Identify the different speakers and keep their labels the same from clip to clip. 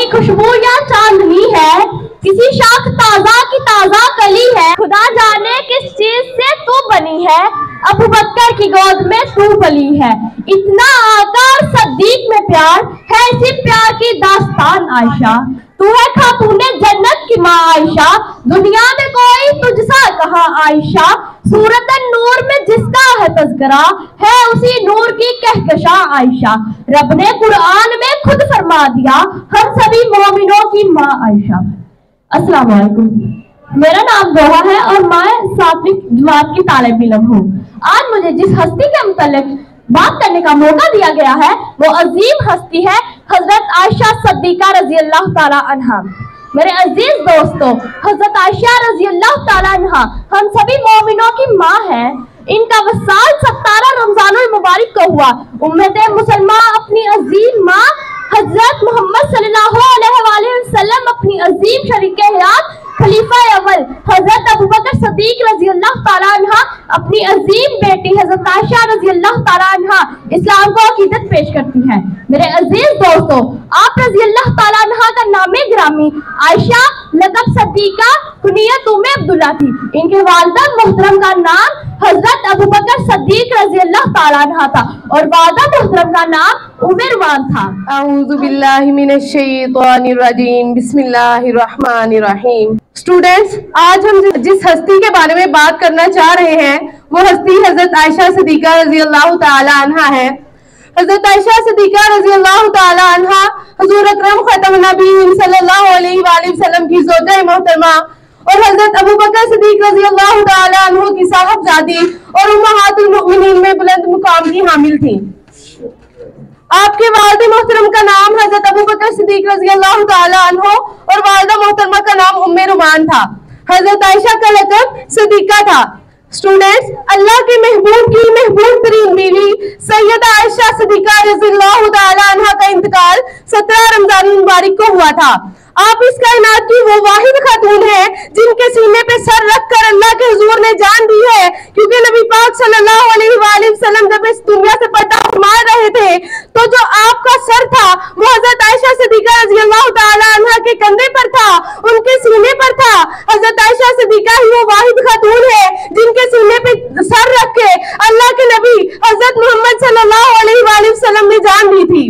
Speaker 1: की खुशबू या चांदनी है, किसी शाख ताजा की ताजा कली है। खुदा जाने किस चीज से तू बनी है, अबू बकर की गोद में तू पली है। इतना आका और सद्दीक में प्यार है, इसी प्यार की दास्तान आयशा। तू है खातूने जन्नत की माँ आयशा, दुनिया में कोई तुझसा कहाँ आयशा। सूरत नूर में जिसका है तज़किरा, है उसी नूर की कहकशा आयशा। रब ने कुरान में खुद फरमा दिया, हम सभी मोमिनों की माँ आयशा। अस्सलाम वालेकुम, मेरा नाम दोहा है और मैं 7वीं जमात की तालिब इल्म हूँ। आज मुझे जिस हस्ती के मुतालिक बात करने का मौका दिया गया है वो अजीम हस्ती है हजरत आयशा सिद्दीका रजी अल्लाह ताला अन्हा। मेरे अजीज दोस्तों, हजरत आयशा रजी अल्लाह ताला अन्हा हम सभी मोमिनों की माँ है। इनका वसाल 17 रमजानुल मुबारक को हुआ। उम्मत मुसलमान अपनी अजीम माँ हजरत मोहम्मद सल्लल्लाहु अलैहि वसल्लम अपनी अजीम शरीके हयात खलीफा अव्वल हजरत अबू बकर सिद्दीक रजी अल्लाह ताला अन्हा अपनी अजीम बेटी हजरत आयशा रजी अल्लाह ताला अन्हा इस्लाम को अकीदत पेश करती हैं। मेरे अजीज दोस्तों, आप रजी अल्लाह ताला अन्हा का नामे गिरामी आयशा लक़ब सिद्दीका कुनियत उम्मे अब्दुल्ला थी। इनके वालिदा मोहतरम का नाम हजरत अबू बकर सिद्दीक रजी अल्लाह ताला अन्हा था और वालिदा मोहतरम का नाम उम्मे रुमान था।
Speaker 2: अऊज़ु बिल्लाहि मिनश शैतानिर रजीम, बिस्मिल्लाहिर रहमानिर रहीम। स्टूडेंट्स, आज हम जिस हस्ती के बारे में बात करना चाह रहे हैं वो हस्ती हजरत आयशा सिद्दीका रजी अल्लाह ताला अन्हा है। हजरत आयशा सिद्दीका रजी अल्लाह ताला अन्हा हुजूर अकरम खतमुन नबीय्यीन सल्लल्लाहु अलैहि वसल्लम की ज़ौजा मोहतरमा और हजरत अबू बकर सिद्दीक रजी अल्लाह ताला अन्हु की साहबजादी और उम्महातुल मुमिनीन में बुलंद मुकाम की हामिल थी। आपके वालिद मोहतरम का नाम हजरत अबू बकर सिद्दीक रजी अल्लाह ताला अन्हु और वालिदा मोहतरमा का नाम उम्मे रुमान था। हजरत आयशा का लक़ब सिद्दीका था। स्टूडेंट्स, अल्लाह के महबूब की महबूब तरीन बीवी सैयदा आयशा सिद्दीका रज़ी अल्लाह ताला अन्हा का इंतकाल 17 रमजान मुबारक को हुआ था। आप इस कायनात की वो वाहिद खातून है जिनके सीने पे सर रखकर अल्लाह के हुजूर ने जान दी है, क्योंकि नबी पाक सल्लल्लाहु अलैहि वसल्लम जब इस दुनिया से पर्दा फरमा रहे थे तो जो आपका सर था वो हजरत आयशा सिद्दीका रज़ी अल्लाह ताला अन्हा के कंधे पर था, उनके सीने पर था। हजरत आयशा सिद्दीका ही वो वाहिद खातून है जिनके सीने पे सर रख के अल्लाह के नबी हजरत मोहम्मद सल्लल्लाहु अलैहि वसल्लम ने जान दी थी।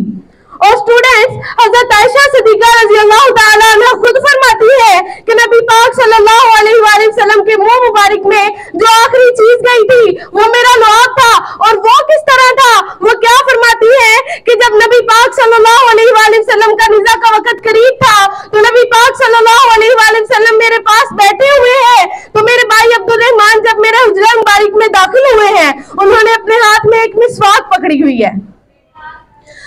Speaker 2: और स्टूडेंट्स, हजरत आयशा सिद्दीका रज़ी अल्लाह ताला अन्हा खुद फरमाती है कि नबी पाक सल्लल्लाहु अलैहि वसल्लम के मुंह मुबारक में जो आखिरी चीज गई थी वो मेरा लुआब था। और वो किस तरह था, वो क्या फरमाती है कि जब नबी पाक सल्लल्लाहु अलैहि वसल्लम का निज़ा का वक्त करीब था तो नबी पाक सल्लल्लाहु अलैहि वसल्लम मेरे पास बैठे हुए हैं, तो मेरे भाई अब्दुल रहमान जब मेरे हुजरा मुबारक में दाखिल हुए हैं उन्होंने अपने हाथ में एक मिसवाक पकड़ी हुई है।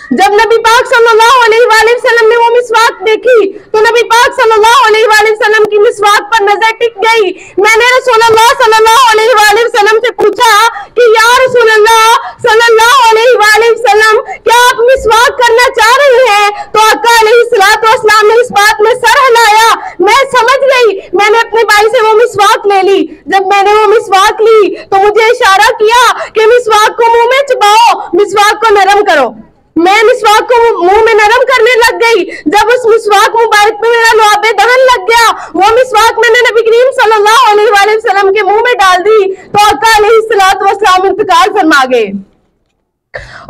Speaker 2: जब नबी पाक सल्लल्लाहु अलैहि वसल्लम ने वो मिसवाक देखी तो नबी पाक सल्लल्लाहु अलैहि वसल्लम की मिसवाक पर नजर टिक गई। मैंने रसूलुल्लाह सल्लल्लाहु अलैहि वसल्लम से पूछा कि या रसूलुल्लाह सल्लल्लाहु अलैहि वसल्लम, क्या आप मिसवाक करना चाह रहे हैं? तो आका अलैहिस्सलातु वस्सलाम ने इस बात में सर हिलाया। मैं समझ गई, मैंने अपने भाई से वो मिसवाक ले ली। जब मैंने वो मिसवाक ली तो मुझे इशारा किया कि मिसवाक को मुंह में चबाओ, मिसवाक को नरम करो। मैं मिसवाक को मुंह में नरम करने लग गई। जब उस मिसवाक मुबारक में मेरा लुआबे दहन लग गया, वो मिसवाक मैंने नबी करीम सल्लल्लाहु अलैहि वसल्लम के मुंह में डाल दी तो आका अलैहिस्सलातु वस्सलाम इंतकाल फरमा गए।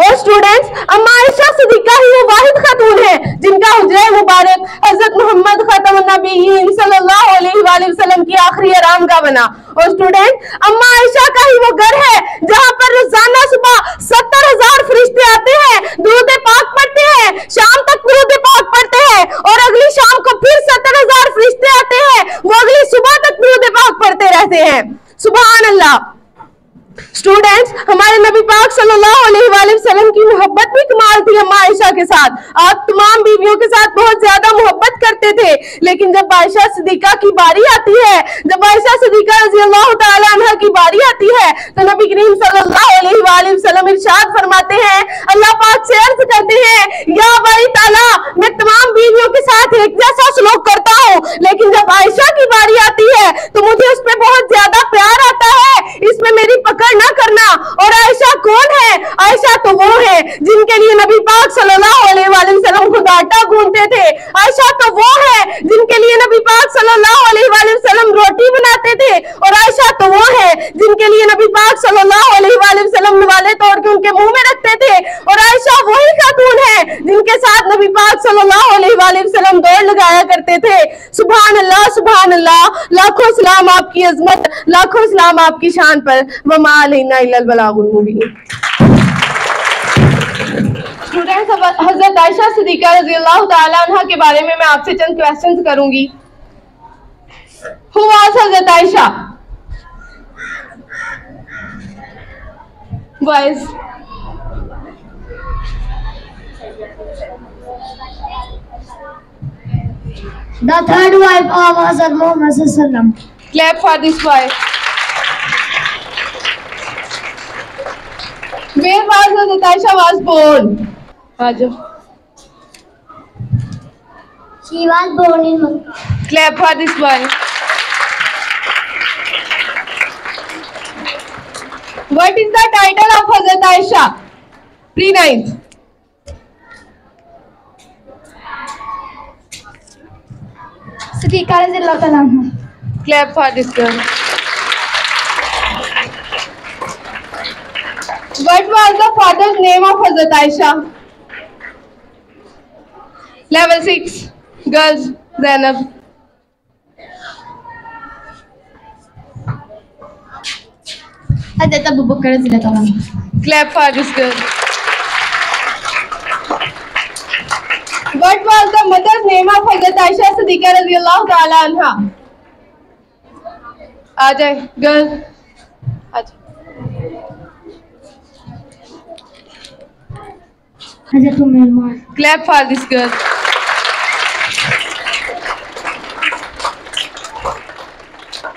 Speaker 2: और स्टूडेंट्स, अम्मा आयशा सिद्दीका ही वो वाहिद खातून है जिनका हुजरा मुबारक हजरत मोहम्मद खतमुन नबीय्यीन सल्लल्लाहु अलैहि वसल्लम की आखिरी आरामगाह बना। और स्टूडेंट, अम्मा आयशा का ही वो घर है जहां पर रोजाना सुबह 70,000 फरिश्ते आते हैं, दुरूद पाक पढ़ते हैं, शाम तक दुरूद पाक पढ़ते हैं और अगली शाम को फिर 70,000 फरिश्ते आते हैं, वो अगली सुबह तक दुरूद पाक पढ़ते रहते हैं। सुभान अल्लाह। स्टूडेंट्स, हमारे नबी पाक सल्लल्लाहु अलैहि वसल्लम की मोहब्बत भी कमाल थी अम्मा आयशा के साथ। आप तमाम बीवियों के साथ बहुत ज्यादा मोहब्बत करते थे, लेकिन जब आयशा सिद्दीका की बारी आती है, जब आयशा सिद्दीका रज़ी अल्लाह ताला अन्हा की बारी आती है तो नबी करीम सल्लल्लाहु अलैहि वसल्लम इरशाद फरमाते हैं, अल्लाह पाक से अर्ज करते हैं, या बारी ताला, मैं तमाम बीवियों के साथ एक जैसा सलूक करता हूँ, लेकिन जब आयशा की बारी आती है तो मुझे उस पर बहुत ज्यादा प्यार आता है, इसमें मेरी पकड़ ना करना। और आयशा कौन है? आयशा तो वो है जिनके लिए नबी पाक सल्लल्लाहु अलैहि वसल्लम खुद आटा गूंथते थे। आयशा आयशा तो वो है जिनके लिए नबी पाक सल्लल्लाहु अलैहि वसल्लम रोटी बनाते थे, और आयशा तो वो है जिनके लिए नबी पाक सल्लल्लाहु अलैहि वसल्लम नवाले तोड़ के उनके मुंह में रखते थे, और आयशा वही खातून है जिनके साथ नबी पाक सल्लल्लाहु अलैहि वसल्लम दौड़ लगाया करते थे। सुभान अल्लाह, लाखों सलाम आपकी अजमत, लाखों सलाम आपकी शान पर। वमा अलैना इल्लल बलागुल मुबीन। स्टूडेंट्स, हजरत आयशा सिद्दीका रज़ियल्लाहु ताला अन्हा के बारे में मैं आपसे चंद क्वेश्चंस करूंगी। Who was Hazrat Ayesha? Boys.
Speaker 1: The third wife of Hazrat Muhammad sallallahu alaihi wasallam.
Speaker 2: Clap for this boy. Where was Hazrat Aisha was born? Ajo.
Speaker 1: She was born in Makkah.
Speaker 2: Clap for this boy. What is the title of Hazrat Aisha? Pre-9th.
Speaker 1: Siddiqa रज़ियल्लाहु ताला अन्हा.
Speaker 2: Clap for this girl. What was the father's name of Hazrat Aisha? Level 6. Girls, Zainab.
Speaker 1: Hazrat Abu Bakr रज़ियल्लाहु ताला अन्हु.
Speaker 2: Clap for this girl. What was the mother's name of Hazrat Aisha Siddiqa रज़ियल्लाहु ताला अन्हा? आ जाए girl, आ जाए.
Speaker 1: Hazrat Umm al-Mal.
Speaker 2: Clap for this girl.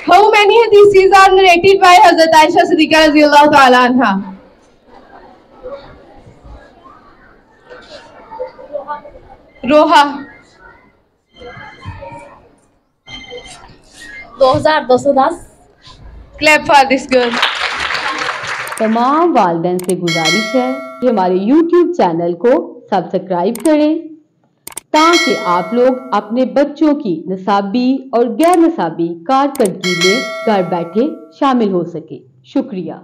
Speaker 2: How many hadiths are narrated by Hazrat Aisha Siddiqa रज़ियल्लाहु ताला अन्हा? रोहा.
Speaker 1: 2210.
Speaker 2: Clap for this girl.
Speaker 3: तमाम वालिदैन से गुजारिश है कि हमारे YouTube चैनल को सब्सक्राइब करें ताकि आप लोग अपने बच्चों की निसाबी और गैर निसाबी कारकर्दगी में घर बैठे शामिल हो सके। शुक्रिया।